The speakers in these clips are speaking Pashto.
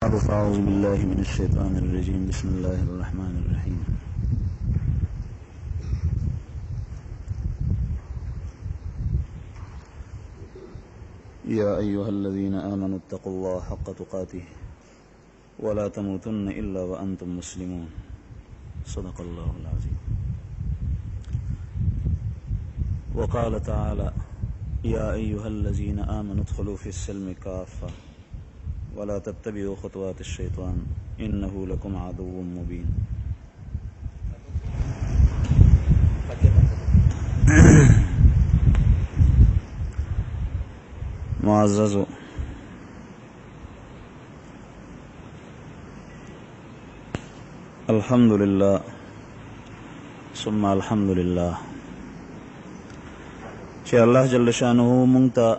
أعوذ بالله من الشيطان الرجيم. بسم الله الرحمن الرحيم. يا أيها الذين آمنوا اتقوا الله حق تقاته ولا تموتن إلا وأنتم مسلمون. صدق الله العظيم. وقال تعالى: يا أيها الذين آمنوا ادخلوا في السلم كافة ولا تتبعوا خطوات الشيطان إنه لكم عدو مبين. معزز الحمد لله ثم الحمد لله چې الله جل شانه مونږ ته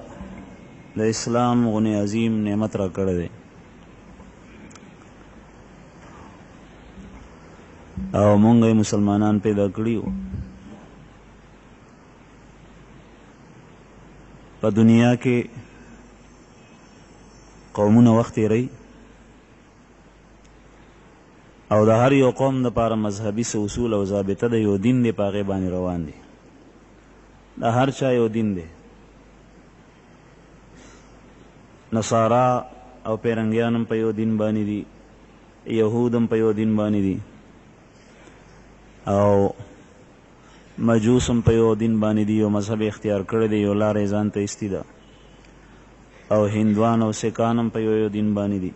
د اسلام غنی عظیم نعمت را کړی دی او مونږ یې مسلمانان پیدا کړي وو. په دنیا کې قومونه وخت تېروي او د هر یو قوم دپاره مذهبي څه اصول او ضابطه د یو دین دی، په هغې باندې روان دي. د هر چا یو دین دی. نصارا او پیرنګیان هم په یو دین باندې دي، یهود هم په یو دین باندې دي، او مجوس هم په یو دین باندې دي، یو مذهب اختیار کړی دی، یو لاره یې ځان ته ایستي ده، او هندوان او سکان هم په یو دین باندې دي.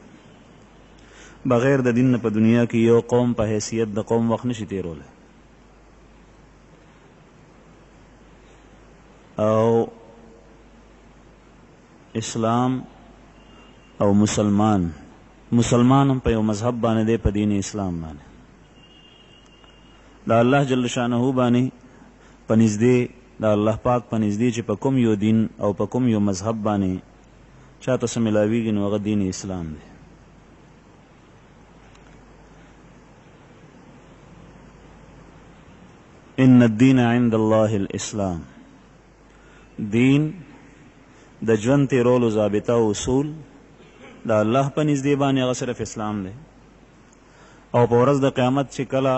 بغیر د دین نه په دنیا کې یو قوم په حیثیت د قوم وخت نشي تېرولی. او اسلام او مسلمان هم په یو مذهب باندې دی، په دین اسلام باندې. د الله جل شانه باندې په نږدې د الله پاک په نږدې چې په کوم یو دین او په کوم یو مذهب باندې چاته څه میلاویږي نو هغه دین اسلام دی. ان الدین عند الله الاسلام. دین د ژوند تېرولو ضابطه او اصول د الله په نږدې باندې هغه صرف اسلام دی. او په ورځ د قیامت چې کله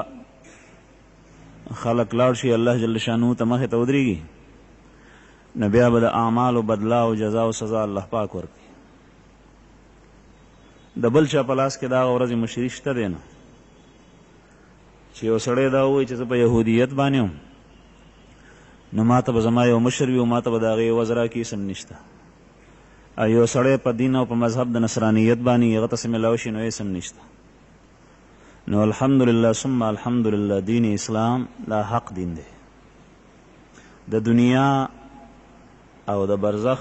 خلق لاړ شي الله جل شانه ته مخې ته ودرېږي، نو بیا به د اعمالو بدله او جزا او سزا الله پاک ورکړي. د بل چا په لاس کې د هغه ورځې مشري شته دی نه چې یو سړی دا ووایي چې زه په یهودیت باندې یم نو ما ته به زما یو مشر وي او ما ته به د هغې عوض راکړي، اسم نشته. او یو سړی په دین او په مذهب د نصرانیت باندې هغه ته څه میلاو شي نو اسم نشته. نو الحمدلله ثم الحمدلله دین اسلام دا حق دین دی. د دنیا او د برزخ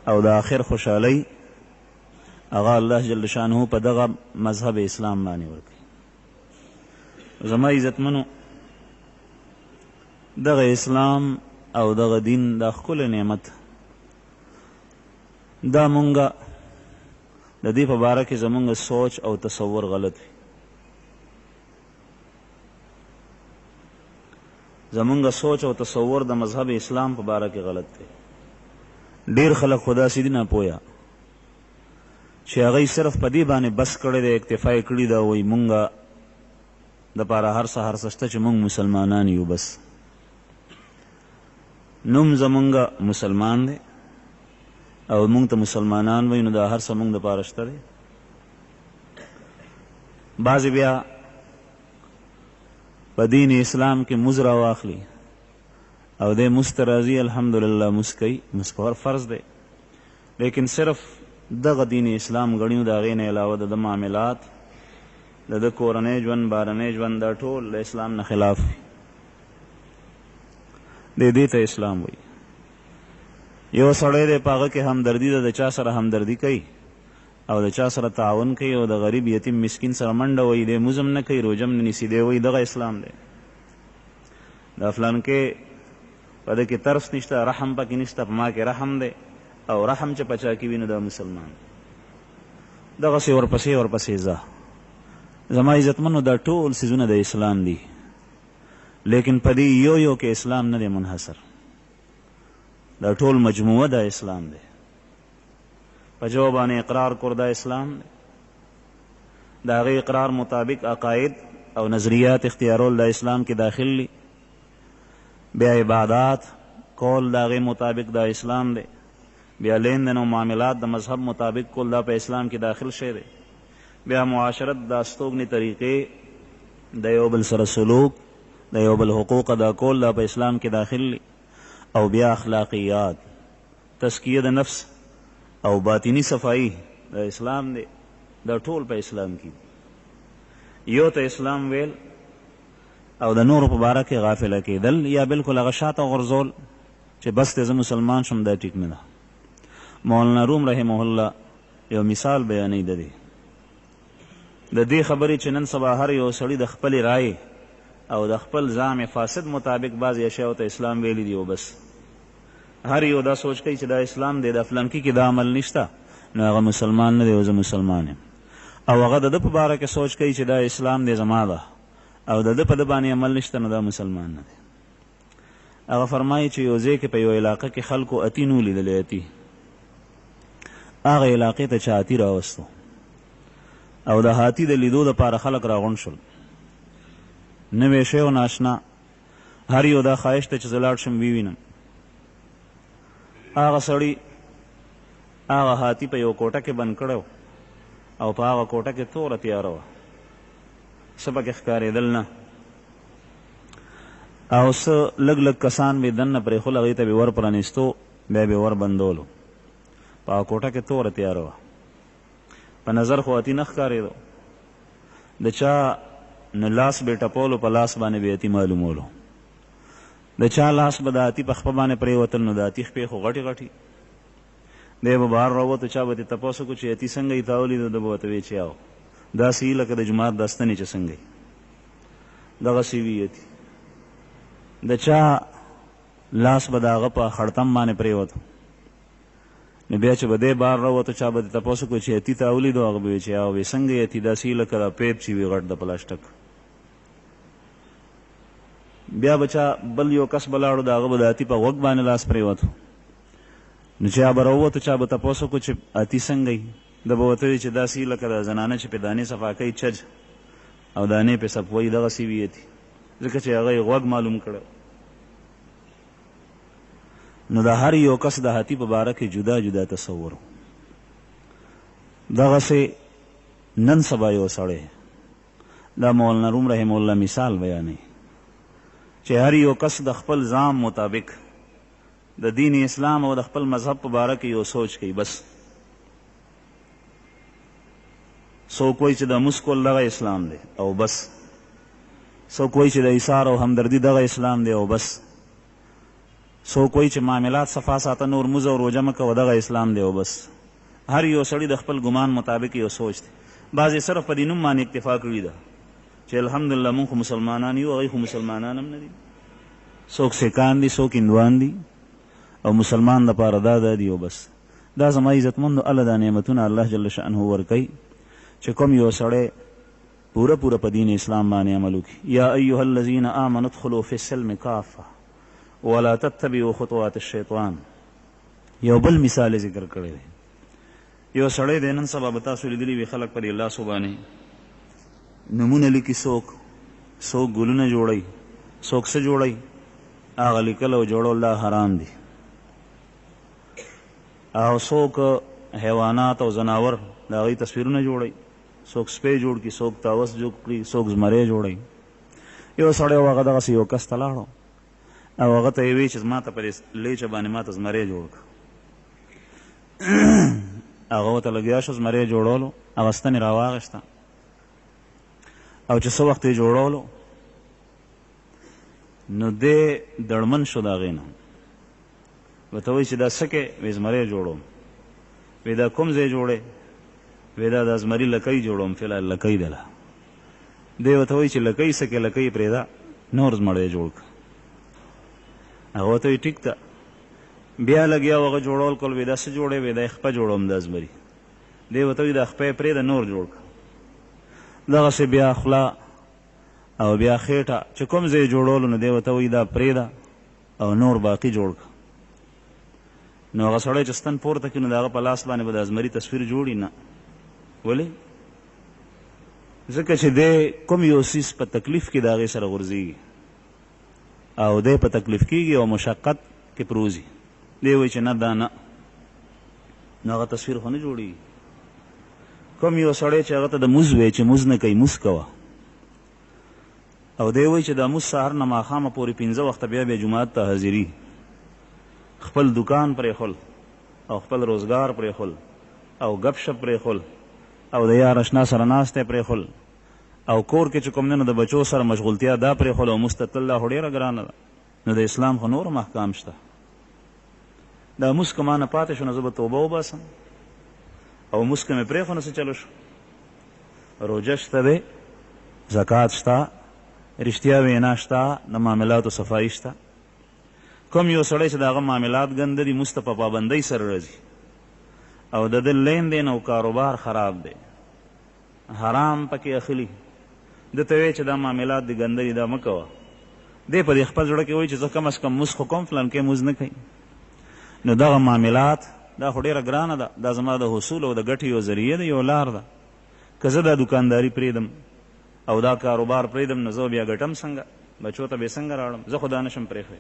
او د آخر خوشحالی هغه الله جل شانه په دغه مذهب اسلام باندې ورکوي. زما عزتمنو، دغه اسلام او دغه دین دا ښکلی نعمت دا مونږه د دې په باره کې زمونږ سوچ او تصور غلط وي. زمونږ سوچ او تصور د مذهب اسلام په باره کې غلط دی. ډیر خلک خو داسې دي ناپویه چې هغوی صرف په دې باندې بس کړی دی، اکتفا یې کړي ده، وایي مونږه دپاره هر څه شته چې مونږ مسلمانان یو. بس نوم زمونږ مسلمان دی او مونږ ته مسلمانان وایي، نو دا هر څه مونږ دپاره شته دی. بعضې بیا په دین اسلام کې مز راواخلي او دی مز ته راځي، الحمدلله مز کوي، مز کول فرض دی، لیکن صرف دغه دین اسلام ګڼي. د هغې نه علاوه د معاملات د کورنۍ ژوند، بهرنی ژوند، دا ټول د اسلام نه خلاف وي. دې ته اسلام وایي. یو سړی دی په هغه کې همدردي ده، د چا سره همدردي کوي او د چا سره تعاون کوي او د غریب یتیم مسکین سره منډه وایي. دی موزم نه کوي، روجم نه نیسي، دی وایي دغه اسلام دی. دا فلانکې په ده کې ترس نشته، رحم پکې نشته، په ما کې رحم دی، او رحم چې په چا کې وي نو دا مسلمان. دغسې ورپسې ځه. زما عزتمنو، دا ټول څیزونه د اسلام دي، لیکن په دې یو کې اسلام نه دی منحصر. دا ټول مجموعه د اسلام دی. په جواب باندې اقرار کړ دا اسلام دی. د هغې اقرار مطابق عقاید او نظریات اختیارول د اسلام کې داخل دي. بیا عبادات کول د هغې مطابق د اسلام دی. بیا لیندن او معاملات د مذهب مطابق کول دا په اسلام کې داخل شوی دی. بیا معاشرت د استوګنې طریقې د یو بل سره سلوک د یو بل حقوق ادا کول دا په اسلام کې داخل دي. او بیا اخلاقیات تزکیه د نفس او باطنی صفائی د اسلام دی. دا ټول په اسلام کې دي. یو ته اسلام ویل او د نورو په باره کې غافله کېدل یا بالکل هغه شاته غورځول چې بس ته زه مسلمان شم، دا ټیک نه ده. مولانا روم رحمه الله یو مثال بیانوي د دې خبرې چې نن سبا هر یو سړي د خپلې رایې او د خپل زعم فاسد مطابق بعضې اشیاو ته اسلام ویلی دي او بس هر یو دا سوچ کوي چې دا اسلام دی، د فلانکي کې دا عمل نشته نو هغه مسلمان نه دی او زه مسلمان یم. او هغه د ده په باره کې سوچ کوي چې دا اسلام دی زما ده او د ده په ده باندې عمل نشته نو دا مسلمان نه دی. هغه فرمایي چې یو ځای کې په یو علاقه کې خلکو اتی نو لیدلی اتی. هغه علاقې ته چا اتی راوستو او د هاتي د لیدو دپاره خلک راغونډ شول. نوی شی او ناشنا هر یو دا خواهش ته چې زه لاړ شم ووینم. هغه سړي هغه هاتي په یو کوټه کې بند کړی او په هغه کوټه کې توره تیاره وه، څه پکې ښکارېدل نه. او څه لږ لږ کسان به دننه پرېښول، هغوی ته به ور پرانیستو بیا به ور بندولو. په هغه کوټه کې توره تیاره وه، په نظر خو هاتي نه ښکارېدو. د چا نو لاس به ټپولو، په لاس باندې به هاتي معلومولو. د چا لاس به د هاتي په خپه باندې پرېوتل نو د هاتي خپې خو غټې غټې. دی به بهر راووتو، چا به ترې تپوس وکړو چې هاتي څنګه یې تا ولیدو؟ ده به ورته ویې چې یاو داسې یي لکه د جومات دا ستنې چې څنګه یي دغسې وي هاتي. د چا لاس به د هغه په خړتم باندې پرېوتو نو بیا چې به دی بهر راووتو، چا به ترې تپوس وکړو چې هاتي تا ولیدو؟ هغه به ویې چې یاو وی څنګه یي هاتي داسې یي لکه دا پیپ چې وي غټ د پلاسټک. بیا به چا بل یو کس به لاړو، د هغه به د هاتي په غوږ باندې لاس پرېوتو نو چا به راووتو، چا به تپوس وکړو چې هاتي څنګه یي؟ ده به ورته وي چې داسې یي لکه د زنانه چې پې دانې صفا کوي چج او دانې پې صفوي، دغسې وي هاتي، ځکه چې هغه یې غوږ معلوم کړی. نو د هر یو کس د هاتي په باره کې جدا جدا تصور. دغسې نن سبا یو سړی دا مولانا روم رحمه الله مثال بیانوي چې هر یو کس د خپل ځام مطابق د دین اسلام او د خپل مذهب په باره کې یو سوچ کوي. بس څوک وایي چې د مونځ کول دغه اسلام دی او بس، څوک وایي چې د ایثار او همدردي دغه اسلام دی او بس، څوک وایي چې معاملات صفا ساته، نور مونځ او روژه مه کوه، دغه اسلام دی او بس. هر یو سړي د خپل ګمان مطابق یو سوچ دی. بعضې صرف په دې نوم باندې اکتفا کړي ده چې الحمدلله مونږ خو مسلمانان یو، هغوی خو مسلمانان هم نه دي. څوک سیکان دي، څوک هندوان دي او مسلمان دپاره دا دي او بس. دا زما عزتمندو الله دا نعمتونه الله جل شأنه ورکوي چې کوم یو سړی پوره په دین اسلام باندې عمل وکړي. یا ایها الذین آمنوا ادخلوا فی السلم کافه ولا تتبعوا خطوات الشیطان. یو بل مثال ذکر کړی دی. یو سړی دی، نن سبا به تاسو لیدلي وي خلک په دې لاسو باندې نومونه لیکي، څوک ګلونه جوړوي، څوک څه جوړوي. هغه لیکل او جوړول دا حرام دي. او څوک حیوانات او زناور د هغوی تصویرونه جوړوي، څوک سپی جوړ کړي، څوک تاوس جوړ کړي، څوک زمری جوړوي. یو سړی و هغه دغسې یو کس ته لاړو او هغه ته یې ویې چې زما ته په دې لیچه باندې ما ته زمری جوړ کړه. هغه ورته لګیا شو زمری جوړولو، هغه ستنې راواغېسته او چې څه وخت یې جوړولو نو دی دړمن شو د هغې نه. ورته وایي چې دا څه کې؟ وی زمری جوړوم. وی دا کوم ځای جوړې؟ وی دا د زمري لکۍ جوړوم، فلحال لکۍ دله. دی ورته وایي چې لکۍ څه کې؟ لکۍ پرېږده، نور زمری جوړ کړه. هغه ورته وایي ټیک ده. بیا لګیا و هغه جوړول کول. وی دا څه جوړې؟ وی دا خپه جوړوم د زمري. دی ورته وایي دا خپه یې پرېږده، نور جوړ کړه. دغسې بیا خوله او بیا خېټه چې کوم ځای جوړولو نو دی ورته وایي دا پرېږده او نور باقي جوړ کړه. نو هغه سړی چې ستن پورته کړي نو د هغه په لاس باندې به د زمري تصویر جوړي نه. ولې؟ ځکه چې دی کوم یو څیز په تکلیف کې د هغې سره غورځېږي او دی په تکلیف کېږي او مشقت کې پروزي، دی وایي چې نه دا نه، نو هغه تصویر خو نه جوړېږي. کوم یو سړی چې هغه ته د مونځ وایي چې مونځ نه کوي، مونځ کوه، او دی وایي چې دا مونځ سهار نه ماښامه پورې 5 وخته بیا بیا جومات ته حاضري، خپل دکان پرېښول او خپل روزګار پرېښول او ګپ شپ پرېښول او د یار اشنا سره ناستی پرېښول او کور کې چې کوم دی نو د بچو سره مشغولتیا دا پرېښول او مونځ ته تلل دا خو ډېره ګرانه ده. نو د اسلام خو نور احکام شته. دا مونځ که ما نه پاتې شو نو زه به توبه وباسم او مونځ که مې پرېښو نو څه چلو شو. روژه شته دی، زکات شته، رښتیا وینا شته، د معاملاتو صفایي شته. کوم یو سړی چې د هغه معاملات ګنده دي، مونځ ته په پابندۍ سره راځي او د ده لین دین او کاروبار خراب دی، حرام پکې اخلي، ده ته وایي چې دا معاملات دي ګنده دي، دا مه کوه. دی په دې خپل زړه کې وایي چې زه کم از کم مونځ خو کوم، فلان کې مونځ نه کوي. نو دغه معاملات دا خو ډېره ګرانه ده، دا زما د حصول او د ګټې یو ذریعه ده، یو لار ده. که زه دا دکانداري پرېږدم او دا کاروبار پرېږدم نو زه بیا ګټم څنګه، بچو ته به څنګه راوړم؟ زه خو دا نشم پرېښی،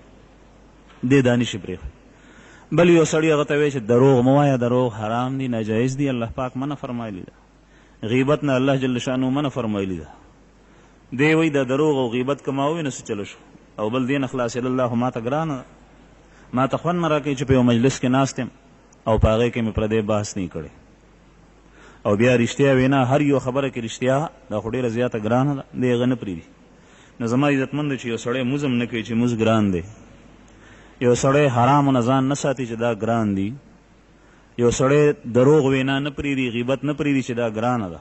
دی دا نشي پرېښی. بل یو سړي هغه ته وایي چې دروغ مه وایه، دروغ حرام دي، ناجایز دي، الله پاک منع فرمایلی ده، غیبت نه الله جل شانو منع فرمایلی ده. دی وایي دا دروغ او غیبت که ما ووایي نو څه چلو شو، او بل دې نه خلاصېدل الله خو ما ته ګرانه ده، ما ته خوند نه راکوي چې په یو مجلس کې ناست یم او په هغې کې مې پردی بحث نه کړی او بیا رښتیا وینا، هر یو خبره کې رښتیا، دا خو ډېره زیاته ګرانه ده، دی هغه نه پرېږدي. نو زما عزتمندو چې یو سړی مونځ هم نه کوي چې مونځ ګران دی، یو سړی حرامو نه ځان نه ساتي چې دا ګران دي، یو سړی دروغ وینا نه پرېږدي، غیبت نه پرېږدي چې دا ګرانه ده،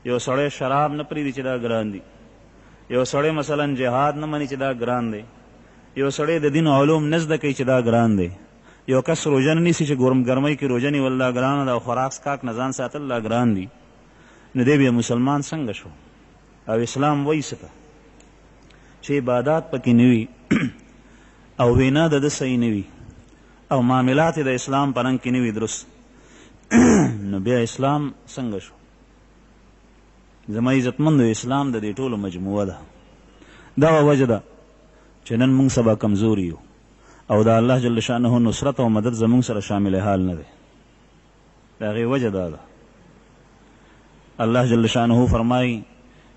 یو سړی شراب نه پرېږدي چې دا ګران دي، یو سړی مثلا جهاد نه مني چې دا ګران دی، یو سړی د دین علوم نه زده کوي چې دا ګران دی، یو کس روژه نه نیسي چې ګرمۍ کې روژه نیول دا ګرانه ده او خوراک څښاک نه ځان ساتل دا ګران دي، نو دی بیا مسلمان څنګه شو؟ او اسلام وایي څه ته چې عبادات پکې نه وي او وینا د ده صحیح نه وي او معاملات د اسلام په رنګ کې نه وي درست، نو بیا اسلام څنګه شو؟ زما عزتمندو اسلام د دې ټولو مجموعه ده. دغه وجه ده چې نن موږ سبا کمزوري یو او د الله جل شانه نصرت او مدد زموږ سره شامل حال نه دی. د هغې وجه دا ده، الله جل شانه فرمایي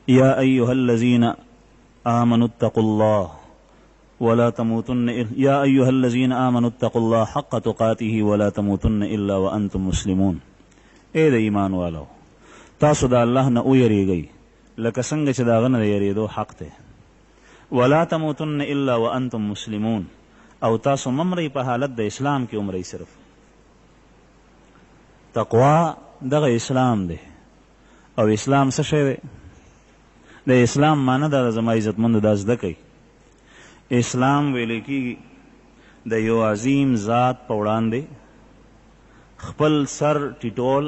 یا ایها الذین آمنوا اتقوا الله ولا تموتن یا ایها الذین آمنوا اتقوا الله حق تقاته ولا تموتن الا وانتم مسلمون. ای د ایمان والو تاسو د الله نه ویریږئ لکه څنګه چې د هغه نه د یریدو حق دی، ولا تموتن الا وانتم مسلمون، او تاسو ممرئ په حالت د اسلام کې عمرئ. صرف تقوا دغه اسلام دی. او اسلام څه شی دی؟ د اسلام معنی دا زما عزتمندو دا زده کوي. اسلام ویل کېږي د یو عظیم ذات په وړاندې خپل سر ټیټول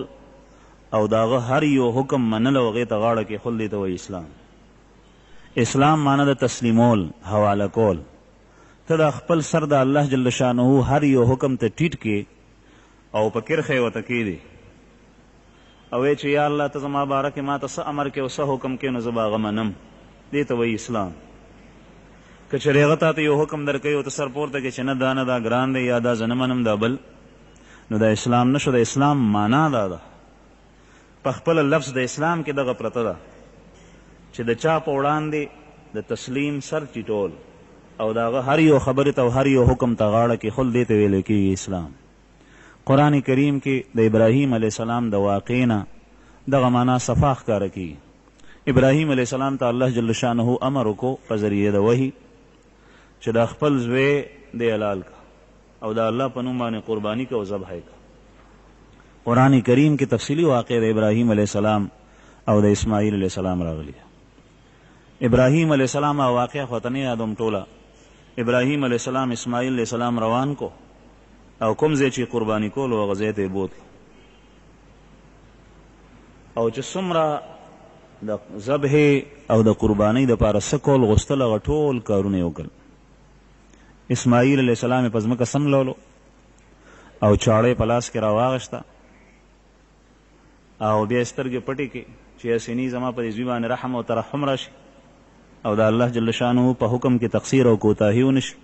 او داغه هر یو حکم منل او هغې ته غاړه کېښول، دی ته وایي اسلام. اسلام معنی د تسلیمول، حواله کول. ته د خپل سر د الله جل شانه هر یو حکم ته ټیټ کې او په کرښه یې ورته کېږدي او وایي چې یا الله ته زما باره کې ما ته څه امر کې او څه حکم کې نو زه به هغه منم، دې ته وایي اسلام. که چېرې هغه تا ته یو حکم درکوي او ته سر پورته کې چې نه دا نه دا ګران دی یا دا زه نه منم دا بل، نو دا اسلام نه شو. د اسلام معنا دا ده، په خپله لفظ د اسلام کې دغه پرته ده چې د چا په وړاندې د تسلیم سر ټیټول او د هغه هر یو خبرې ته او هر یو حکم ته غاړه کېښول، دې ته ویلی کېږي اسلام. قرآن کریم کې د ابراهیم علیه السلام د واقع نه دغه معنا صفا ښکاره کېږي. ابراهیم علیه السلام ته الله جل شانه امر وکړو په ذریعه د وحي چې دا خپل زوی دی حلال کا او د الله په نوم باندې قرباني کا او ذبح یې کا. قرآن کریم کې تفصیلی واقع د ابراهیم علیه السلام او د اسماعیل علیه السلام راغلی. ابراهیم علیه السلام واقع خو ته نه یادوم ټوله. ابراهیم علیه السلام اسماعیل علیه السلام روان کو او کوم ځای چې قرباني کول هغه ځای ته یې بوتلو او چې څومره د ذبح او د قربانۍ دپاره څه کول غوښتل هغه ټول کارونه یې وکړل. اسماعیل علیه السلام یې په ځمکه سملولو او چاړه یې په لاس کې راواغېسته او بیا سترګې پټې کړي چې یاسیني زما په دې زوی باندې رحم او ترحم راشي او د الله جل شانه په حکم کې تقصیر او کوتاهي ونشي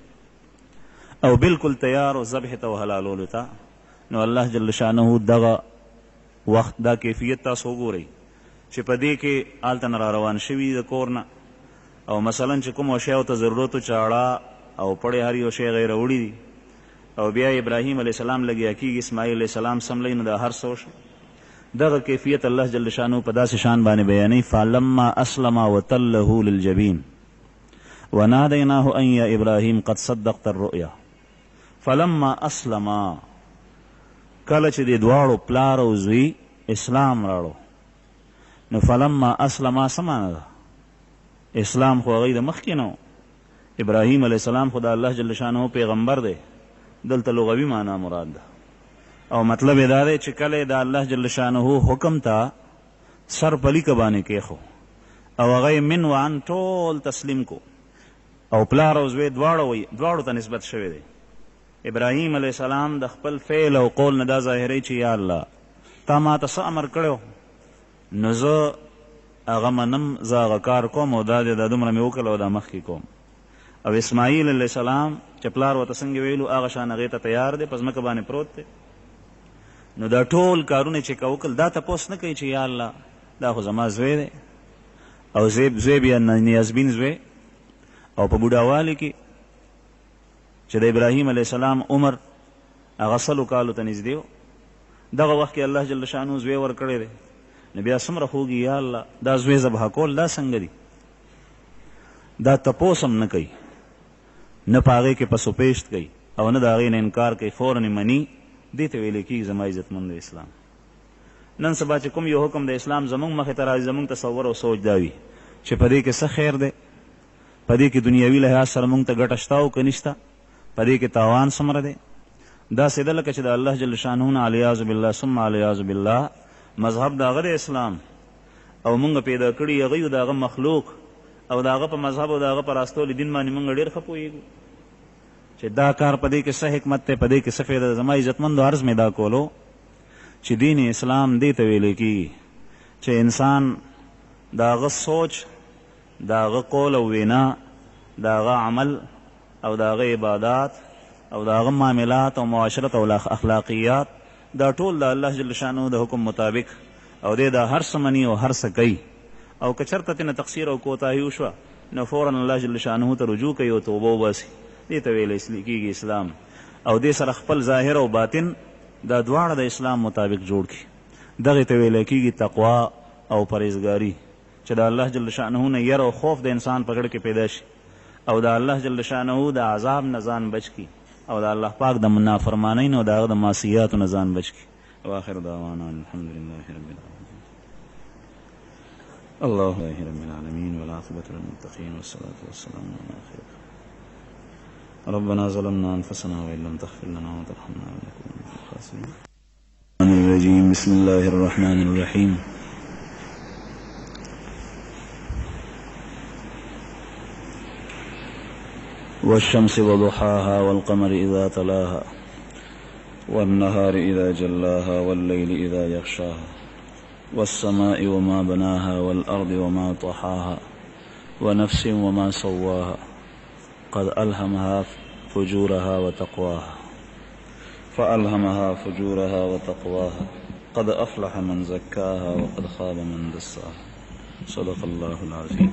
او بالکل تیار او ذبح ته او حلالولو ته، نو الله جل شانه دغه وخت دا کیفیت تاسو وګورئ چې په دې کې هلته نه را روان شوي د کور نه او مثلا چې کوم شی ورته ضرورت و چاړه او پړې هر یو شی غیر وړي دي او بیا ابراهیم علیه السلام لګیا کېږي اسماعیل علیه السلام سملی نو دا هر څه وشو. دغه کیفیت الله جل شانه په داسې شان باندې بیانوي فلما اسلم وتله للجبین ونادیناه ان یا ابراهیم قد صدقت الرؤیا. فلما اسلم کله چې د دواړو پلار او زوی اسلام راړو نو فلما اسلم څه معنی ده؟ اسلام خو هغوی د مخکې نه ابراهیم علیه السلام خو د الله جل شانه پیغمبر دی، دلته لغوي معنا مراد ده او مطلب یې دا دی چې کله د الله جل شانه حکم ته سر په لیکه باندې کېښو او هغه یې من وعن ټول تسلیم کو او پلار او زوی دواړو ته نسبت شوی دی. ابراهیم علیه السلام د خپل فعل او قول نه دا ظاهروي چې یا الله تا ما ته څه امر کړی نو زه هغه منم، زه هغه کار کوم او دا د دومره مې وکړل او دا مخکې کوم. او اسماعیل علیه السلام چې پلار ورته څنګه ویلو هغه شان هغې ته تیار دی، په ځمکه باندې پروت دی. نو دا ټول کارونه چې وکړل دا تپوس نه کوي چې یا الله دا خو زما زوی دی او زوی بیا نیازبین زوی او په بوډاوالي کې چې د ابراهیم علیه السلام عمر هغه 100 کالو ته نږدې و، دغه وخت کې الله جل شانه زوی ورکړی دی. نو بیا څومره خوږي یا الله دا زوی ذبح کول دا څنګه دي؟ دا تپوس هم نه کوي، نه په هغې کې پس و پیشت کوي او نه د هغې نه انکار کوي، فوراً یې مني. دې ته ویلی کېږي زما عزتمند اسلام. نن سبا چې کوم یو حکم د اسلام زمونږ مخې ته راځي زمونږ تصور او سوچ دا وي چې په دې کې څه خیر دی، په دې کې دنیاوي لحاظ سره مونږ ته ګټه شته او که نشته، په دې کې تاوان څومره دی. داسې ده لکه چې د الله جل شانه نه علیاذ بالله ثم علیاذ بالله مذهب د هغه د اسلام او مونږ پیدا کړي هغه یو د هغه مخلوق او د هغه په مذهب او د هغه په راستولي دین باندې مونږ ډېر ښه پوهېږو چې دا کار په دې کې څه حکمت دی، په دې کې څه فایده ده. زما عزتمندو عرض مې دا کولو چې دین اسلام دې ته ویلی کېږي چې انسان د هغه سوچ، د هغه قول او وینا، د هغه عمل او د هغه عبادات او د هغه معاملات او معاشرت او اخلاقیات دا ټول د الله جل شانه د حکم مطابق او دی دا هر څه مني او هر څه کوي. او که چېرته ترنه تقصیر او کوتاهي وشوه نو فوراً الله جل شانه ته رجوع کوي او توبه وباسي. دې ته ویلی کېږي اسلام او دې سره خپل ظاهر او باطن دا دواړه د اسلام مطابق جوړ کړي. دغې ته ویلی کېږي تقوا او پرهیزګاري چې د الله جل شانه نه یر او خوف د انسان په زړه کې پیدا شي او د الله جل شانه د عذاب نه ځان بچ کړي او د الله پاک د نافرمانۍ نه او د هغه د معصیاتو نه ځان بچ کړي. واخر دعوانا الحمد لله رب العالمین. الله رب العالمین والعاقبة للمتقین والصلاة والسلام على خير. ربنا ظلمنا انفسنا وان لم تغفر لنا وترحمنا لنكن من الخاسرين. الرجيم بسم الله الرحمن الرحيم. والشمس وضحاها والقمر إذا تلاها والنهار إذا جلاها والليل إذا يغشاها والسماء وما بناها والأرض وما طحاها ونفس وما سواها قد ألهمها فجورها وتقواها فألهمها فجورها وتقواها قد أفلح من زكاها وقد خاب من دساها. صدق الله العظيم.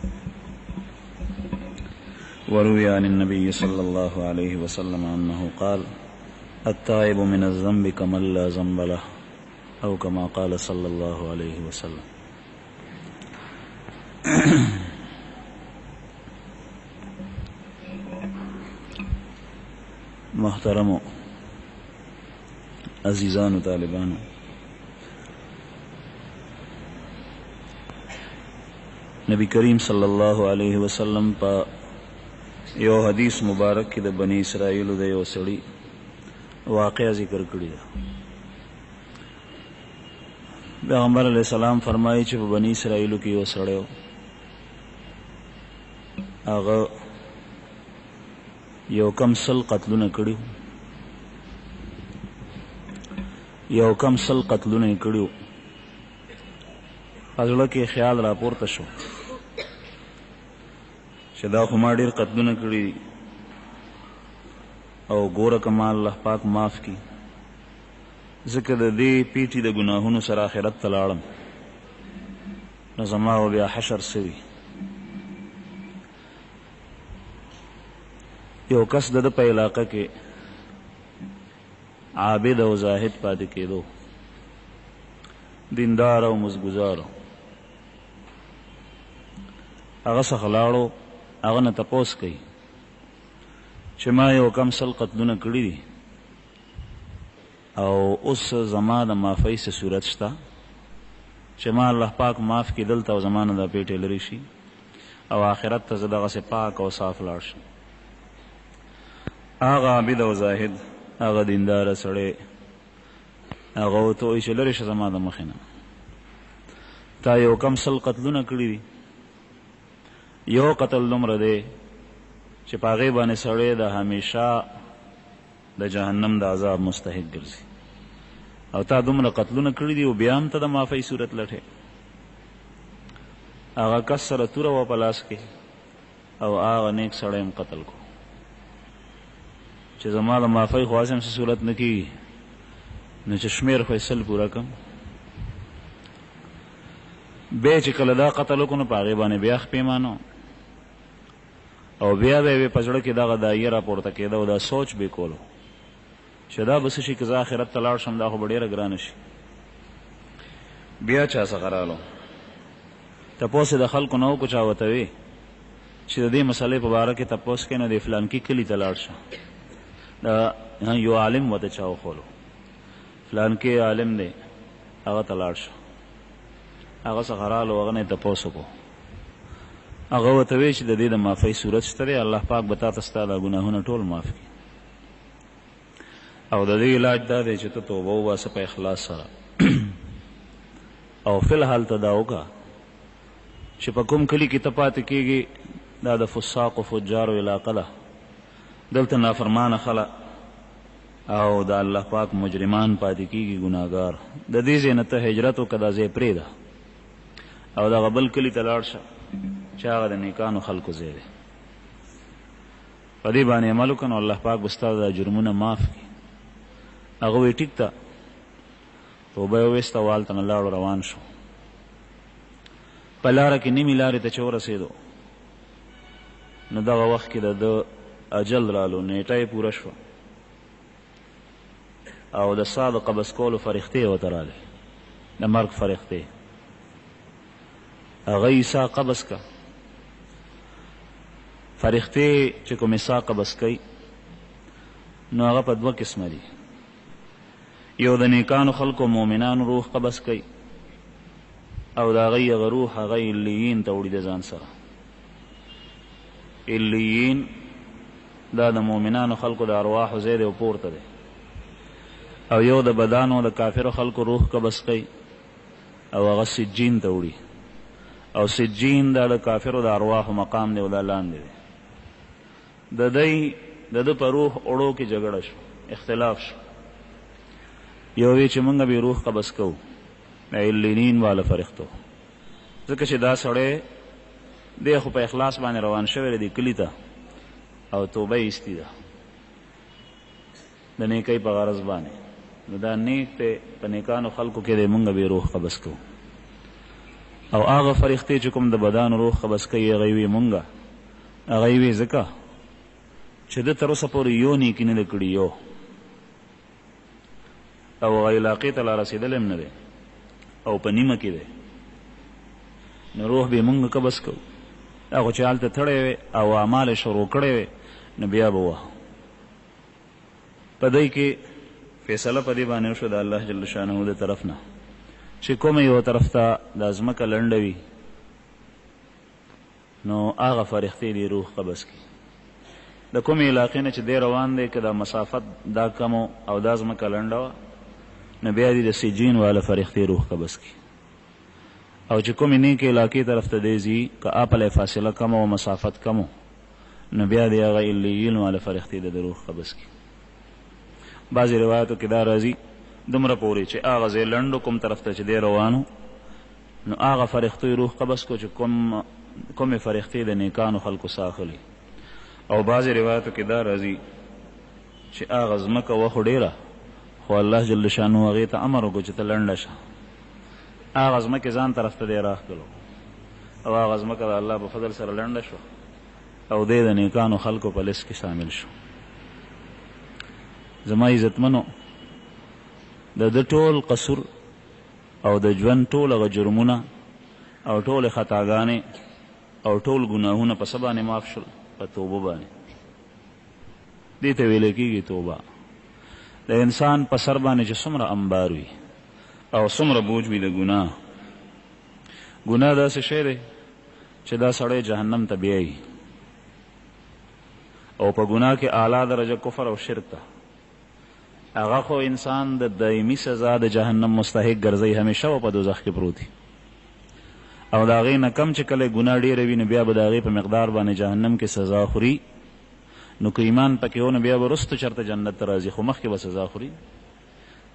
وروي عن النبي صلى الله عليه وسلم أنه قال التائب من الذنب كمن لا ذنب له أو كما قال صلى الله عليه وسلم. محترم عزیزان و طالبان، نبی کریم صلی الله علیه وسلم په یو حدیث مبارک کې د بنی اسرائیلو د یو سړي واقعه ذکر کړې ده. پیغمبر علیه السلام فرمایي چې په بنی اسرائیلو کې یو سړی و، هغه یو کم 100 قتلونه کړي، یو کم 100 قتلونه یې کړي زړه کې خیال راپورته شو چې دا خو ما ډېر قتلونه کړي دي او ګوره که ما الله پاک معاف کړي، ځکه د دې پیټي د ګناهونو سره آخرت ته لاړم نو زما به بیا حشر سوي. یو کس د ده په علاقه کې عابد او زاهد پاتې کېدو، دیندار او مزګزار. هغه څخه لاړو، هغه نه تپوس کوي چې ما یو کم سل قتلونه کړي دي او اوس زما د معافۍ څه صورت شته چې ما الله پاک معاف کړي دلته او زما نه دا پیټې لرې شي او آخرت ته زه دغسې پاک او صاف لاړ شم. هغه عابد او زاهد، هغه دینداره سړی، هغه ورته وایي چې لرې شه زما د مخې نه، تا یو کم سل قتلونه کړي دي، یو قتل دومره دی چې په هغې باندې سړی د همیشه د جهنم د عذاب مستحق ګرځي، او تا دومره قتلونه کړي دي او بیا هم ته د معافۍ صورت لټې. هغه کس سره توره وه په لاس کې او هغه نیک سړی هم قتل کو چې زما د معافۍ خو هسې هم څه صورت نه کېږي نو چې شمېر خو یې 100 پوره کړم. بیا چې کله دا قتل وکړو نو په هغې باندې بیا خپېمانه او بیا به یې په زړه کې دغه دایه راپورته کېده او دا سوچ به کولو چې دا به څه شي که زه آخرت ته لاړ شم دا خو به ډېره ګرانه شي. بیا چا څخه رالو تپوس یې د خلکو نه وکړو، چا ورته وی چې د دې مسئلې په باره کې تپوس کوي نو د فلانکي کلي ته لاړ شه. دا یو عالم ورته چا وښولو، فلانکي عالم دی هغه ته لاړ شه. هغه څخه رالو، هغه نه یې تپوس وکړو، هغه ورته وی چې د دې د معافۍ صورت شته دی، الله پاک به تا ته ستا دا ګناهونه ټول معاف کړي او د دې علاج دا دی چې ته توبه وباسه په اخلاص سره او فی الحال ته دا وکړه چې په کوم کلي کې ته پاتې کېږي دا د فساق و فجارو علاقه ده، دلته نافرمانه خلک او د الله پاک مجرمان پاتې کېږي ګناهګار. د دې ځای نه ته هجرت وکړه، دا ځای پرېږده او دغه بل کلي ته لاړ شه چې هغه د نیکانو خلکو ځای دی. په دې باندې عمل وکړه نو الله پاک به ستا دا جرمونه معاف کړي. هغه وایي ټیک ده، توبه یې وویسته او هلته نه لاړو، روان شو. په لاره کې نیمې لارې ته چې ورسېدو نو دغه وخت کې د ده اجل رالو، نیټه یې پوره شوه او د ساه د قبض کولو فرښتې یې ورته راغلې، د مرګ فرښتې. هغه یې ساه قبض که، فرښتې چې کومې ساه قبض کوي نو هغه په 2 قسمه دي. یو د نیکانو خلکو مؤمنانو روح قبض کوي او د هغوی هغه روح هغه علیین ته وړي د ځان سره. علیین دا د مؤمنانو خلکو د ارواحو ځای دی او پورته دی. او یو د بدانو د کافرو خلکو روح قبض کوي او هغه سجین ته وړي، او سجین دا د کافرو د ارواحو مقام دی او دا لاندې دی. د ده په روح اوړو کې جګړه شو، اختلاف شو. یو وی چې موږ به روح قبض کوو د علیین والا فرښتو، ځکه چې دا سړی دی خو په اخلاص باندې روان شوی دی کلي ته او توبه یې ایستې ده د نیکۍ په غرض باندې، نو دا نیک دی، په نیکانو خلکو کې دی موږ به روح قبض کوو. او هغه فرښتې چې کوم د بدانو روح قبض کوي هغه یې وي مونږه، هغه یې وي ځکه چې ده تر اوسه پورې یو نیکي نه ده کړي، یو او هغه علاقې ته لا رسېدلی هم نه دی او په نیمه کې دی، نو روح به یې مونږ قبض کوو. هغه چې هلته تړی وی او اعمال یې شروع کړی وی نو بیا به وه په دی کې فیصله په دې باندې وشوه د الله جل شانه د طرف نه چې کومه یو طرف ته دا ځمکه لنډه وي نو هغه فرښتې دې روح قبض کړي. د کومې علاقې نه چې دی روان دی که دا مسافت دا کم او دا ځمکه لنډه وه نو بیا دې د سجین والا فرښتې روح قبض کړي. او چې کومې نیکې علاقې طرف ته دی ځي که اپله فاصله کم او مسافت کم نو بیا دې هغه علیین والا فرښتې د روح قبض کړي. بعضې روایتو کې دا راځي دومره پورې چې هغه ځای لنډو کوم طرف ته چې دی روانو نو هغه فرښتې روح قبض کو چې کومې فرښتې د نیکانو خلکو ساخلي. او بعضې روایتو کې دا راځي چې هغه ځمکه وه خو ډېره، خو الله جل شانو هغې ته امر وکړو چې ته لنډه شه. هغه ځمکې ځان طرف ته دی راښکلو او هغه ځمکه د الله په فضل سره لنډه شوه او دی د نیکانو خلکو په لیست کې شامل شو. زما عزتمنو، د ده ټول قصور او د ژوند ټول هغه جرمونه او ټولې خطاګانې او ټول ګناهونه په څه باندې معاف شول؟ په توبه باندې. دې ته ویلی کېږي توبه. د انسان په سر باندې چې څومره انبار وي او څومره بوج وي د ګناه، ګناه داسې شی دی چې دا سړی جهنم ته بیایي او په ګناه کې اعلی درجه کفر او شرک ته. هغه خو انسان د دایمي سزا د جهنم مستحق ګرځوي، همیشه و په دوزخ کې پروت وي. او د هغې نه کم چې کله ګناه ډېره وي نو بیا به د هغې په مقدار باندې جهنم کې سزا خوري. نو که ایمان پکې و نو بیا به وروسته چېرته جنت ته راځي، خو مخکې به سزا خوري.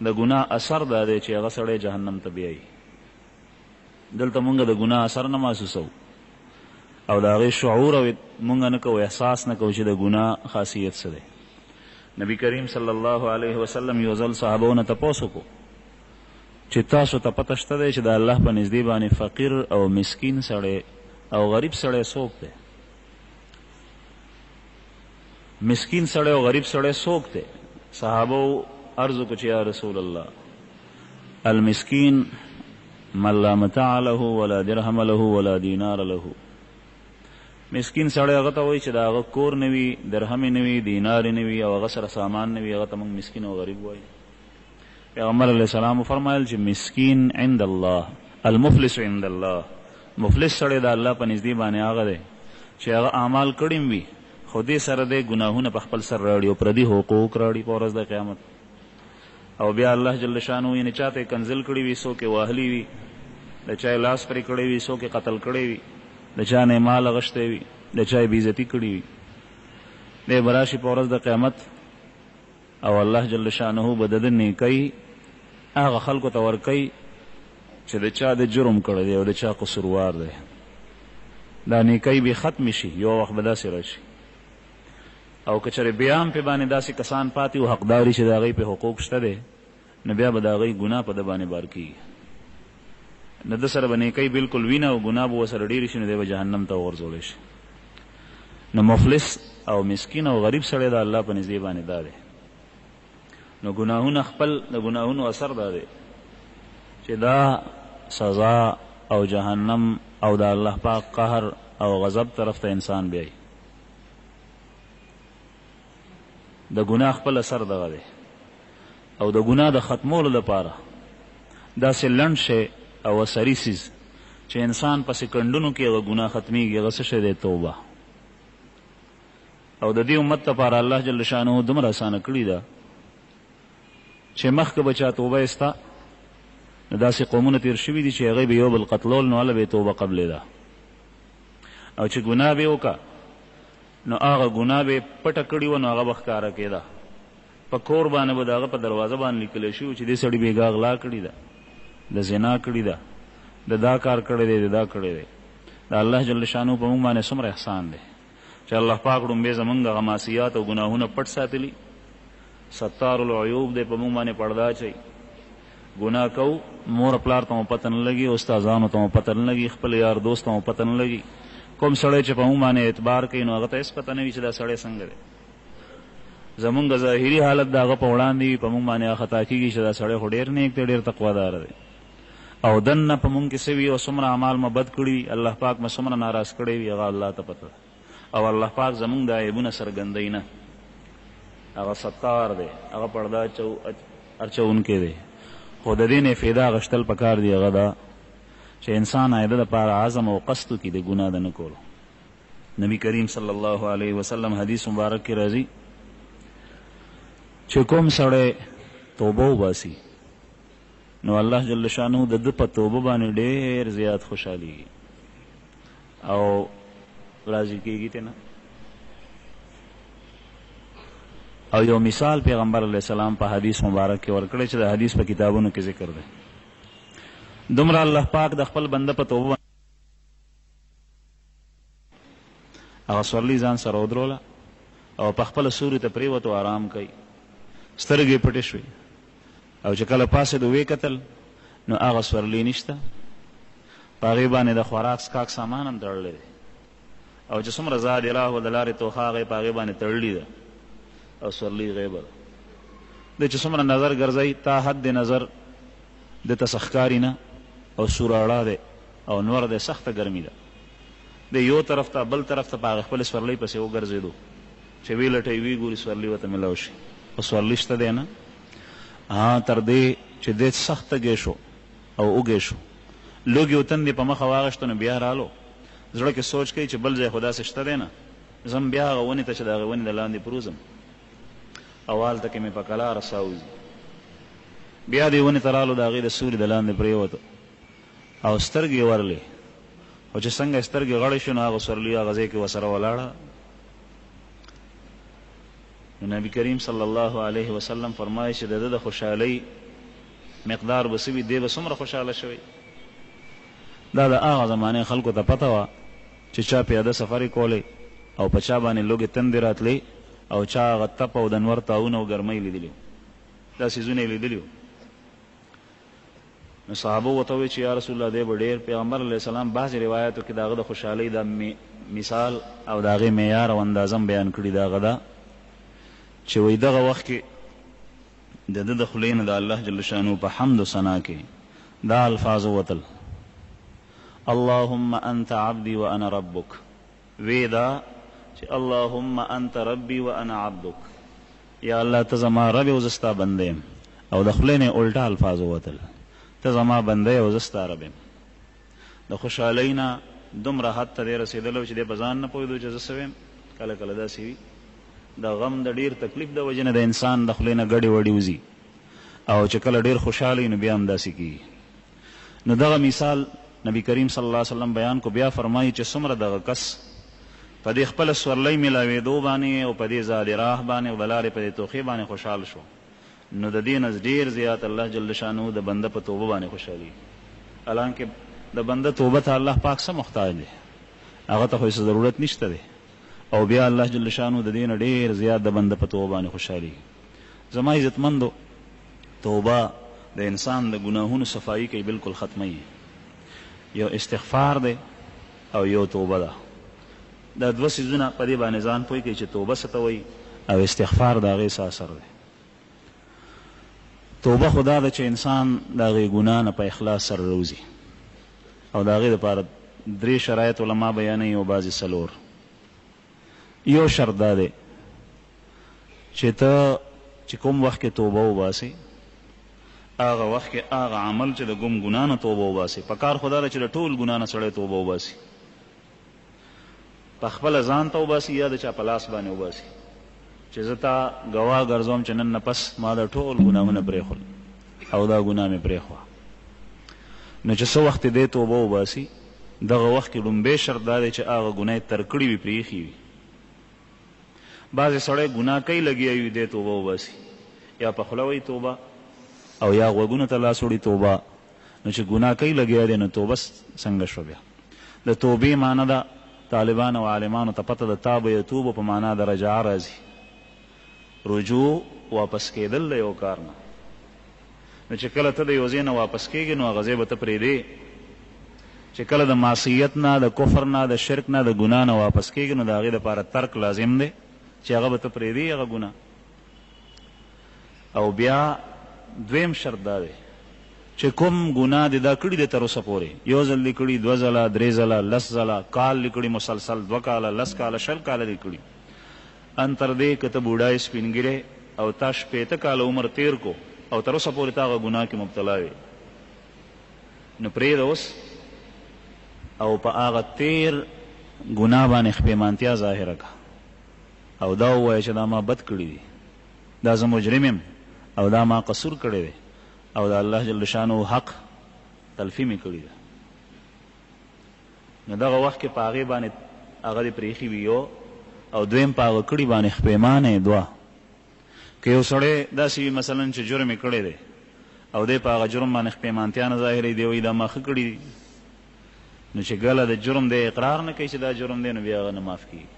د ګناه اثر دا دی چې هغه سړی جهنم ته بیایي. دلته مونږ د ګناه اثر نه محسوسوو او د هغې شعور او مونږ نه کوو، احساس نه کوو چې د ګناه خاصیت څه دی. نبی کریم صلی الله علیه وسلم یو ځل صحابو نه تپوس وکړو چې تاسو ته پته شته دی چې د الله په نږدې باندې فقیر او مسکین سړی او غریب سړی څوک دی؟ مسکین سړی او غریب سړی څوک دی؟ صحابو عرض وکړو چې یا رسول الله، المسکین من لا متاع له ولا درهم له ولا دینار له. مسکین سړی هغه ته وایي چې د هغه کور نه وي، درهم یې نه وي، دینار یې نه وي او هغه سره سامان نه وي، هغه ته موږ مسکین او غریب وایي. پیغمبر علیه السلام وفرمایل چې مسکین عند الله، المفلس عند الله. مفلس سړی د الله په نږدې باندې هغه دی چې هغه اعمال کړي وي خو دې سره دی ګناهونه په خپل سر راوړي او پردي حقوق راوړي په ورځ د قیامت. او بیا الله جل شانو یعنې چاته یې کنزل کړي وي، څوک یې وهلي وي، د چا یې لاس پرې کړی وي، څوک یې قتل کړی وي، د چا نه یې مال اغوښتی وي، د چا یې بېعزتي کړي وي. دی به راشي په ورځ د قیامت او الله جل شانه به د ده نیکۍ هغه خلکو ته ورکوي چې د چا د جرم کړی دی او د چا قصوروار دی. دا نیکۍ به ختم شي، یو وخت به داسې راشي او که چېرې بیا هم پې باندې داسې کسان پاتې و حقدار چې د هغوی پې حقوق شته دی، نو بیا به د هغوی ګناه په ده باندې بار کېږي. نو ده سره به نیکۍ بلکل وینه او ګناه به ورسره ډېرې شي، نو دی به جهنم ته وغورځولی شي. نو مفلس او مسکین او غریب سړی د الله په نږدې باندې دا دی. نو ګناهونه خپل د ګناهونو اثر دا دی چې دا سزا او جهنم او د الله پاک قهر او غضب طرف ته انسان بیایي. د ګناه خپل اثر دغه دی او د ګناه د ختمولو لپاره داسې لنډ شی او اثري څیز چې انسان په سکندونو کې هغه ګناه ختمیږي، هغه څه شی دی؟ توبه. او د دې امت لپاره الله جل شانه دومره اسانه کړې ده چې مخکې به چا توبه ایسته نو داسې قومونه تېر شوي دي چې هغوی به یو بل قتلول، نو هله به یې توبه قبلېده. او چې ګناه به یې وکړه نو هغه ګناه به یې پټه کړې وه نو هغه به ښکاره کېده. په کور باندې به د هغه په دروازه باندې لیکلی شوي چې دې سړي بېګا غلا کړې ده، د زنا کړې ده، د دا کار کړی دی، د دا کړی دی. د الله جل شانو په موږ باندې څومره احسان دی چې الله پاک ډومبې زمونږ هغه معصیات او ګناهونه پټ ساتلي. ستار العیوب دی، په موږ باندې پرده اچوي. ګناه کوو، مور پلار ته مو پته نه لګي، استادانو ته مو پته نه لګي، خپل یار دوست ته مو پته نه لګي. کوم سړی چې په موږ باندې اعتبار کوي نو هغه ته هېڅ پته نه وي چې دا سړی څنګه دی. زمونږ ظاهري حالت د هغه په وړاندې وي، په موږ باندې خطا کېږي چې دا سړی خو ډېر نیک دی، ډېر تقوادار دی. او دننه په موږ کې څه وي او څومره اعمال مو بد کړي وي، الله پاک مو څومره ناراض کړی وي، هغه الله ته پته ده. او الله پاک زمونږ د عیبونه څرګندوي نه، هغه ستار دی، هغه پرده اچوونکی دی. خو د دې نه فایده اخیستل پکار دی، هغه ده چې انسان آیده دپاره عزم او قصد وکړي د ګناه د نه کولو. نبی کریم صلی الله علیه وسلم حدیث مبارک کې راځي چې کوم سړی توبه وباسي نو الله جل شانه د ده په توبه باندې ډېر زیات خوشحالېږي او راضي کېږي ترې نه. او یو مثال پیغمبر علیه السلام په حدیث مبارک کې ورکړی چې د حدیث په کتابونو کې ذکر دی. دومره الله پاک د خپل بنده په توبه هغه سورلي ځان سره ودروله او په خپله سوري ته پرېوتو آرام کوي سترګې پټې شوې او چې کله پاسېد ویې کتل نو هغه سورلي نشته په هغې باندې د خوراک څښاک سامان هم تړلی دی او چې څومره زاد الله د لارې توخه هغه یې په هغې باندې تړلي ده او سورلي غیبه ده دی چې څومره نظر ګرځوي تا حد د نظر دته څه ښکاري نه او سوراړه دی او نور دی سخته ګرمي ده دی یو طرف ته بل طرف ته په هغې خپلې سورلۍ پسې وګرځېدو چې وی لټوي وی ګوري سورلي ورته میلاو شي خو سورلي شته دی نه تر دې چې دی سخت تږی شو او اوږې شو لوږې و تندې په مخه واغېشته نو بیا رالو زړه کې سوچ کوي چې بل ځای خو داسې شته دی نه زم بیا هغه ونې ته چې د هغې ونې د لاندې پروزم او هلته کې مې په کلاره ساه وځي بیا دې ونې ته رالو د هغې د سوري د لاندې پرېوتو او سترګې ورلې خو چې څنګه سترګې غړې شو نو هغه سورلي هغه ځای کې ورسره ولاړه نو نبی کریم صلی الله علیه وسلم فرمایي چې د ده د خوشحالۍ مقدار به څه وي دی به څومره خوشحاله شوی دا د هغه زمانې خلکو ته پته وه چې چا پیاده سفر یې کولی او په چا باندې لوږې تندې راتلی او چا هغه تپ او د نور تاونه او ګرمۍ لیدلي دا څیزونه یې لیدلي نو صحابه ورته وویل چې یا رسول الله دی به ډېر پیغمبر علیه السلام بعضې روایاتو کې د هغه د خوشحالۍ دا مثال او د هغې معیار او اندازه هم بیان کړي د هغه ده چې وایي دغه وخت کې د ده د خولې نه د الله جل شانو په حمد و ثنا کې دا الفاظ وتل اللهم انت عبدي وانا ربك وی دا چې اللهم انت ربي وانا عبدك یا الله ته زما رب او زه ستا بنده یم او د خولې نه الټا الفاظ وتل ته زما بنده او زه ستا رب یم د خوشحالۍ نه دومره حد ته دی رسېدلی چې دی په ځان نه پوهېدو چې زه څه ویم کله کله داسې وي د غم د ډیر تکلیف د وجې نه د انسان د خولې نه ګډې وډې وځي او چې کله ډیر خوشحاله وي نو بیا هم داسې کېږي نو دغه مثال نبی کریم صلی الله علیه وسلم بیان کو بیا فرمایي چې څومره دغه کس په دې خپله سورلۍ میلاوېدو باندې او په دې زاد راه باندې او د لارې په دې توخې باندې خوشحال شو نو د دې نه ډېر زیات الله جل شانو د بنده په توبه باندې خوشحالي حالانکه د بنده توبه ته الله پاک څه محتاج دی هغه ته خو هېڅ ضرورت نشته دی او بیا الله جل شانو د دې نه ډېر زیات د بنده په توبه باندې خوشحالي زما عزتمندو توبه د انسان د ګناهونو صفایي کوي بلکل ختموي یو استغفار دی او یو توبه ده دا دوه څیزونه په دې باندې ځان پوه کوي چې توبه څه ته وایي او استغفار د هغې څه اثر دی توبه خو دا ده چې انسان د هغې ګناه نه په اخلاص سره روځي او د هغې دپاره درې شرایط علما بیانوي او بعضې څلور یو شرط دا دی چې ته چې کوم وخت کې توبه وباسې هغه وخت کې هغه عمل چې د کوم ګناه نه توبه وباسې په کار خو دا ده چې د ټول ګناه نه سړی توبه وباسي په خپله ځان ته وباسي یا د چا په لاس باندې وباسي چې زه تا ګواه ګرځوم چې نن نه پس ما د ټول ګناهونه پرېښول او دا ګناه مې پرېښوه نو چې څه وخت دی توبه وباسي دغه وخت کې لومبی شرط دا دی چې هغه ګناه یې تر کړي وي پرېښي وي بعضې سړی ګناه کوي لګیا وي دی توبه وباسي یا په خوله وایي توبه او یا غوږونو ته لاس وړي توبه نو چې ګناه کوي لګیا دی نو توبه څنګه شوه بیا د توبې معنی ده طالبان او عالمانو ته پته د تاب یتوبو په معنا د رجعه راځي رجوع واپس کېدل د یو کار نه نو چې کله ته د یو ځای نه واپس کېږي نو هغه ځای به ته پرېږدې چې کله د معصیت نه د کفر نه د شرک نه د ګناه نه واپس کېږي نو د هغې دپاره ترک لازم دی چې هغه به ته پرېږدې هغه ګناه او بیا دویم شرط دا دی چې کوم ګناه دې دا کړي دی تر اوسه پورې یو ځل دې کړي دوه ځله درې ځله لس ځله کال دې کړي مسلسل دوه کاله لس کاله شل کاله دې کړي ان تر دې که ته بوډای سپینګیری او تا شپېته کاله عمر تیر کو او تر اوسه پورې ته هغه ګناه کې مبتلا وې نو پرېږده اوس او په هغه تیر ګناه باندې خپېمانتیا ظاهره کړه او دا ووایه چې دا ما بد کړي دي دا زه مجرم یم او دا ما قصور کړی دی او دا الله جل شانو حق تلفي مې کړي ده نو دغه وخت کې په هغې باندې هغه دې پرېښي وي یو او دویم په هغه کړي باندې خپېمانې دوه که یو سړی داسې وي مثلا چې جرم یې کړی دی او دی په هغه جرم باندې پیمانتیا نه ظاهروي، دی وایي دا ما ښه کړي دي. نو چې کله د جرم دی اقرار نه کوي چې دا جرم دی، نو بیا هغه نه معاف کېږي.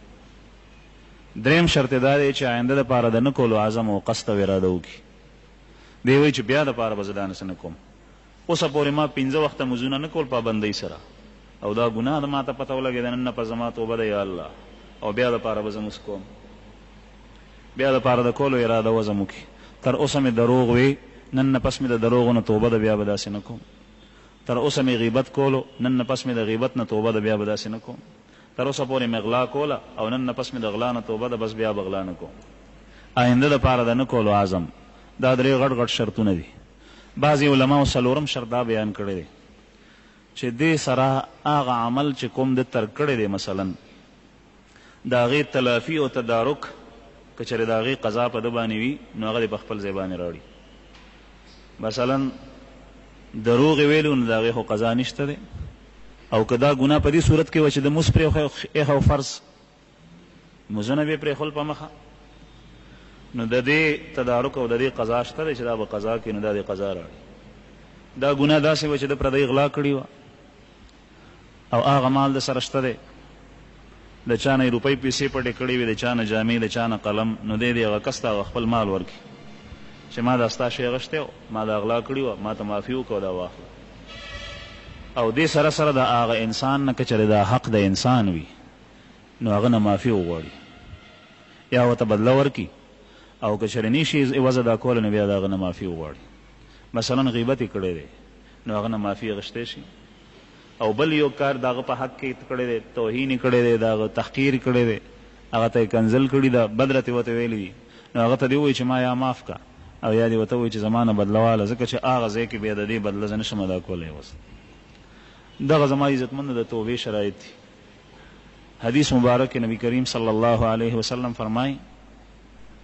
دریم شرط دا دی چې آینده دپاره د نه کولو عزم او قصد او اراده وکړي. دی وایي چې بیا دپاره به زه دا نسه نه کوم. اوسه پورې ما 5 وخته مزونه نه کول پابندۍ سره، او دا ګناه د ما ته پته ولګېده، نن نه په زما توبه ده یا الله، او بیا دپاره به زه مونځ کوم، بیا دپاره د کولو اراده وزم وکړي. تر اوسه مې دروغ وی، نن نه پس مې د دروغو نه توبه ده، بیا به داسې نه کوم. تر اوسه مې غیبت کولو، نن نه پس مې د غیبت نه توبه ده، بیا به داسې نه کوم. تر اوسه پورې مې غلا کوله، او نن نه پس مې د غلا نه توبه ده، بس بیا به غلا نه کوم. آینده دپاره د نه کولو عزم، دا 3 غټ غټ شرطونه دي. بعضې علماو 4م شرط دا بیان کړی دی چې دې سره هغه عمل چې کوم د ترک کړی دی، مثلا د هغې تلافي او تدارک که چېرې د هغې قضا په ده باندې وي، نو هغه دې په خپل ځای باندې راوړي. مثلا دروغ یې ویلو، نو د هغې خو قضا نشته دی. او که دا ګناه په دې صورت کې وه چې د مونځ پرېښه او فرض مونځونه به یې پرېښول په مخه، نو د دې تدارک او د دې قضا شته دی چې دا به قضا کوي، نو دا دې قضا راوړي. دا ګناه داسې وه چې د پردۍ غلا کړې وه، او هغه مال د سره شته دی، د چا نه یې روپۍ پیسې پټې کړې وي، د چا نه جامې، د چا نه قلم، نو دی دې هغه کس ته هغه خپل مال ورکړي چې ما دا ستا شی اخیستی و، ما دا غلا کړې وه، ما ته معافي وکړه، دا واخله. او دې سره سره د هغه انسان نه که چېرې دا حق د انسان وي، نو هغه نه معافي وغواړي، یا ورته بدله ورکړي، او که چېرې نه شي عوضه دا کولی، نو بیا د هغه نه معافي وغواړي. مثلا غیبت یې کړی دی، نو هغه نه معافي اخیستی شي. او بل یو کار د هغه په حق کې کړی دی، توهین یې کړی دی، د هغه تحقیر یې کړی دی، هغه ته یې کنځل کړي ده، بد راته ورته ویلي دي، نو هغه ته دې ووایي چې ما یا معاف که، او یا دې ورته ووایي چې زما نه بدله واله، ځکه چې هغه ځای کې بیا د دې بدله زه نشم ادا کولی. اوس دغه زما عزتمندو د توبې شرایط دي. حدیث مبارک نبی کریم صلی الله علیه وسلم فرمایي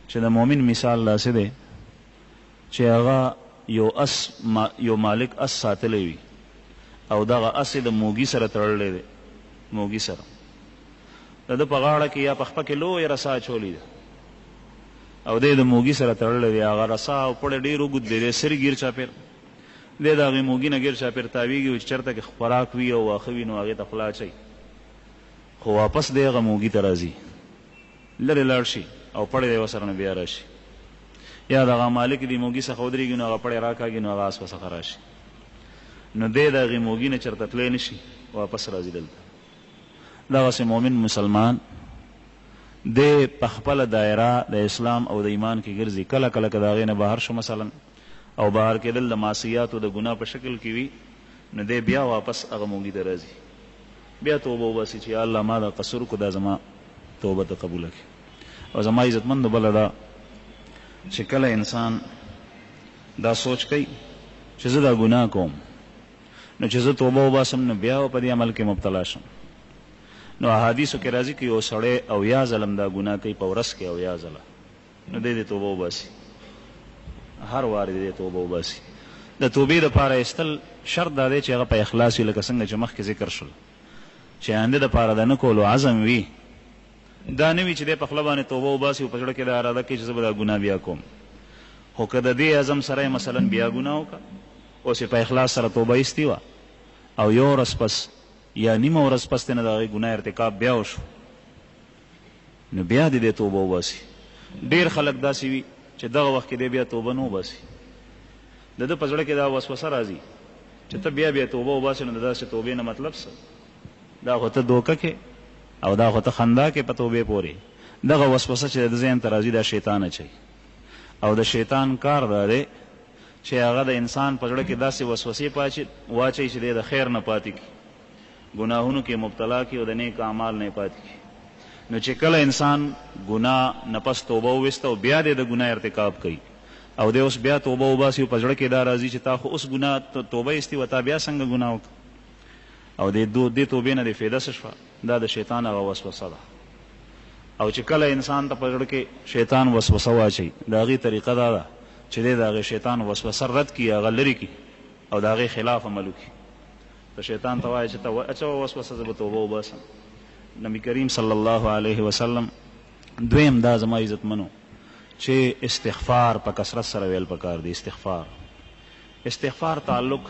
چې د مؤمن مثال داسې دی چې هغه یو مالک اس ساتلی وي، او دغه اس یې د موږي سره تړلی دی، موږي سره د ده په غاړه کې یا په خپه کې لویه رسا اچولې ده، او دی د موږي سره تړلی دی. هغه رسا او پړی ډېر اوږد دی، دی سرې ګیر چاپېر دی، د هغې موږي نه ګیر چاپېر تاویږي، چې چېرته کې خوراک وي او واښه وي، نو هغې ته خوله اچوي، خو واپس دی هغه موږي ته راځي، لرې لاړ شي او پړی دی ورسره، نو بیا راشي. یا دغه مالک دی موږي څخه ودرېږي، نو هغه پړی راکاږي، نو هغه اس ورڅخه راشي، نو دی د هغې موږي نه چېرته تلی نه شي، واپس راځي دلته. دغسې مؤمن مسلمان دی په خپله دایره د اسلام او د ایمان کې ګرځي. کله کله که د هغې نه بهر شو مثلا، او بهر کېدل د معصیاتو د ګناه په شکل کې وي، نو دی بیا واپس هغه موږي ته راځي، بیا توبه وباسي چې یا الله ما دا قصور کو، دا زما توبه ته قبوله کړي. او زما عزتمندو بله دا چې کله انسان دا سوچ کوي چې زه دا ګناه کوم، نو چې زه توبه وباسم، نو بیا په دې عمل کې مبتلا شم. نو احادیثو کې راځي که یو سړی 80 ځله دا ګناه کوي په ورځ کې 80 ځله، نو دی دې توبه وباسي، هر وار دی توبه وباسي. د توبې دپاره ایستل شرط دا دی چې هغه په اخلاص وي، لکه څنګه چې مخکې ذکر شول چې آینده دپاره د نه کولو عزم وي. دا نه وي چې دی په خوله باندې توبه وباسي او په زړه کې دا اراده کوي چې زه به دا ګناه بیا کوم، خو که د دې عزم سره مثلا بیا ګناه وکړه، اوس یې په اخلاص سره توبه ایستې وه، او یو ورځ پس یا نیمه ورځ پس نه د هغې ګناه ارتکاب بیا وشو، نو بیا دې توبه وباسي. ډېر خلک داسې وي چې دغه وخت کې دی بیا توبه نه وباسي، د ده په زړه کې دا وسوسه راځي چې ته بیا بیا توبه وباسې، نو د داسې توبې نه مطلب څه؟ دا خو ته دوکه کې، او دا خو ته خندا کې په توبې پورې. دغه وسوسه چې د ذهن ته راځي، دا شیطان اچوي، او د شیطان کار دا دی چې هغه د انسان په زړه کې داسې وسوسې واچوي چې دی د خیر نه پاتې کړي، ګناهونو کې مبتلا کړي او د نیک اعمال نه پاتې کړي. نو چې کله انسان ګناه نه پس توبه وویسته او بیا دی د ګناه ارتکاب کوي، او دی اوس بیا توبه وباسي، او په زړه کې دا راځي چې تا خو اوس ګناه توبه ایستې وه، تا بیا څنګه ګناه وکړه، او دې توبې نه دې فایده څه شوه؟ دا د شیطان هغه وسوسه ده. او چې کله انسان ته په زړه کې شیطان وسوسه واچوي، د هغې طریقه دا ده چې دی د هغې شیطان وسوسه رد کړي، هغه لرې کړي، او د هغې خلاف عمل وکړي. ته شیطان ته وایي چې ته اچوه وسوسه، زه به توبه وباسم. نبی کریم صلی الله علیه وسلم دویم دا زما عزتمنو چې استغفار په کثرت سره ویل پکار دی. استغفار استغفار تعلق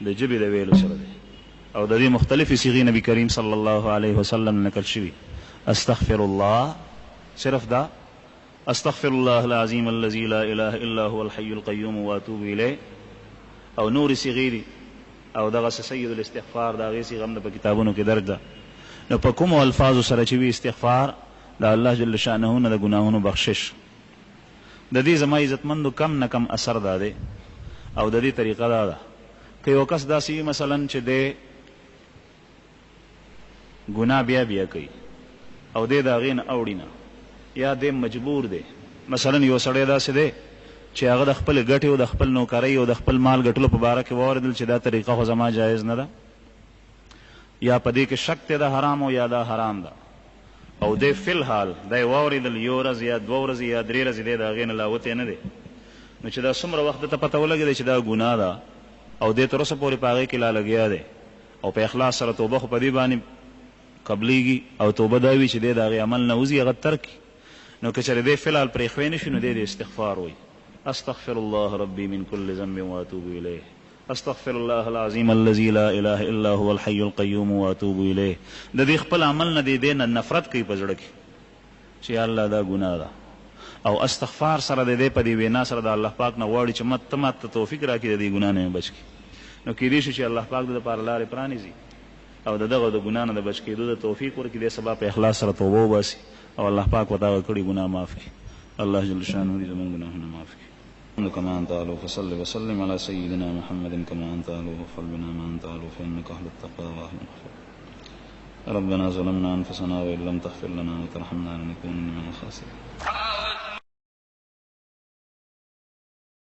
د جبې د ویلو سره دی او د دې مختلفې صيغې نبی کریم صلی الله علیه وسلم نقل شوي. استغفر الله صرف دا استغفر الله العظیم الذي لا اله الا هو الحي القيوم واتوب الیه او نور صيغې دي او دغه سید الاستغفار دا غي صيغه هم په کتابونو کې درج ده. نو په کومو الفاظو سره چې وي استغفار د الله جل شانه نه د ګناهونو بخشش د دې زما عزتمندو کم نه کم اثر دا دی او د دې طریقه دا ده که یو کس داسې مثلا چې دی ګناه بیا بیا کوي او دی د هغې نه اوړي نه یا دی مجبور دی مثلا یو سړی داسې دی چې هغه د خپل ګټې او د خپل نوکرۍ او د خپل مال ګټلو په باره کې واورېدل چې دا طریقه خو زما جایز نه ده یا په دې کې شک دی د حرام او یا دا حرام ده او دی فی الحال دی واورېدل یو ورځ یا دوه ورځې یا درې ورځې دی د هغې نه لا وتی نه دی نو چې دا څومره وخت ته پته ولګېدی چې دا ګناه ده او دې تر اوسه پورې په هغې کې لا لګیا دی او په اخلاص سره توبه خو په دې باندې قبلیږي او توبه دا وي چې دی د هغې عمل نه وځي هغه ترک کړي نو که چېرې دی فی الحال پرېښوی نه شي نو دی د استغفار وایي استغفر الله ربي من كل ذنب واتوب اليه استغفر الله العظيم الذي لا اله الا هو الحي القيوم واتوب اليه د دې خپل عمل نه دی نه نفرت کوي په زړه کې چې الله دا ګناه ده او استغفار سره د دې په دې وینا سره د الله پاک نه غواړي چې مت توفیق راکړي د دې ګناه نه بچ کړي نو کېدای شي چې الله پاک د لپاره لارې پرانیزي او دغه د ګناه نه د بچ کېدو د توفیق ورکړي د سبا په اخلاص سره توبه وباسي او الله پاک ورته هغه کړي ګناه معاف کړي. الله جل شانه دې زموږ ګناهونه معاف کړي. كما أنت أعلو فصل وسلم على سيدنا محمد كما أنت أعلو وفعل بنا ما أنت أعلو فإنك أهل التقوى وأهل المغفرة. ربنا ظلمنا أنفسنا وإن لم تغفر لنا وترحمنا لنكونن من الخاسرين.